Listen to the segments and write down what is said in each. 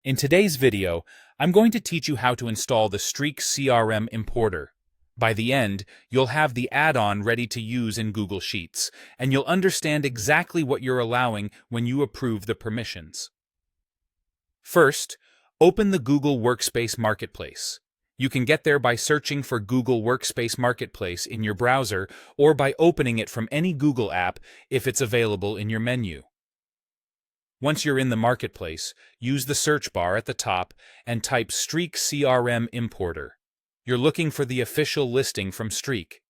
In today's video, I'm going to teach you how to install the Streak CRM importer. By the end, you'll have the add-on ready to use in Google Sheets, and you'll understand exactly what you're allowing when you approve the permissions. First, open the Google Workspace Marketplace. You can get there by searching for Google Workspace Marketplace in your browser or by opening it from any Google app if it's available in your menu. Once you're in the marketplace, use the search bar at the top and type Streak CRM Importer. You're looking for the official listing from Streak.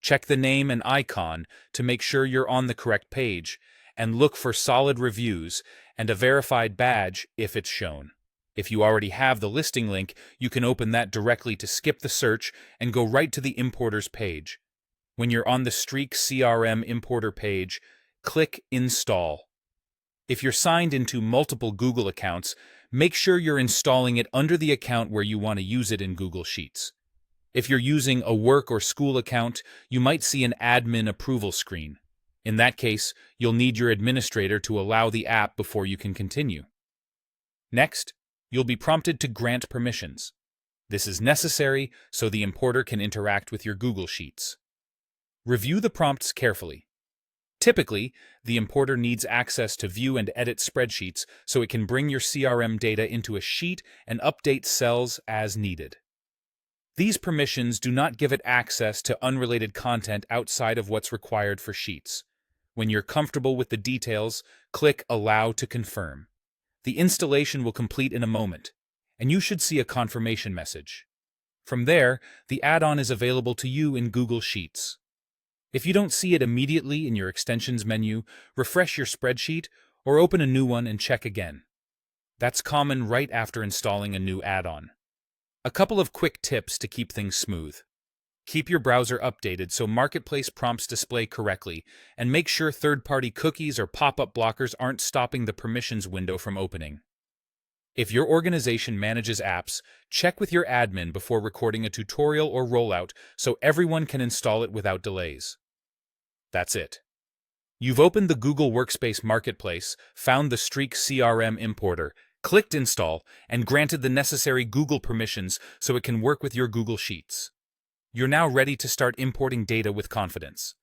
Check the name and icon to make sure you're on the correct page, and look for solid reviews and a verified badge if it's shown. If you already have the listing link, you can open that directly to skip the search and go right to the importer's page. When you're on the Streak CRM Importer page, click Install. If you're signed into multiple Google accounts, make sure you're installing it under the account where you want to use it in Google Sheets. If you're using a work or school account, you might see an admin approval screen. In that case, you'll need your administrator to allow the app before you can continue. Next, you'll be prompted to grant permissions. This is necessary so the importer can interact with your Google Sheets. Review the prompts carefully. Typically, the importer needs access to view and edit spreadsheets so it can bring your CRM data into a sheet and update cells as needed. These permissions do not give it access to unrelated content outside of what's required for Sheets. When you're comfortable with the details, click Allow to confirm. The installation will complete in a moment, and you should see a confirmation message. From there, the add-on is available to you in Google Sheets. If you don't see it immediately in your extensions menu, refresh your spreadsheet or open a new one and check again. That's common right after installing a new add-on. A couple of quick tips to keep things smooth. Keep your browser updated so Marketplace prompts display correctly, and make sure third-party cookies or pop-up blockers aren't stopping the permissions window from opening. If your organization manages apps, check with your admin before recording a tutorial or rollout so everyone can install it without delays. That's it. You've opened the Google Workspace Marketplace, found the Streak CRM Importer, clicked Install, and granted the necessary Google permissions so it can work with your Google Sheets. You're now ready to start importing data with confidence.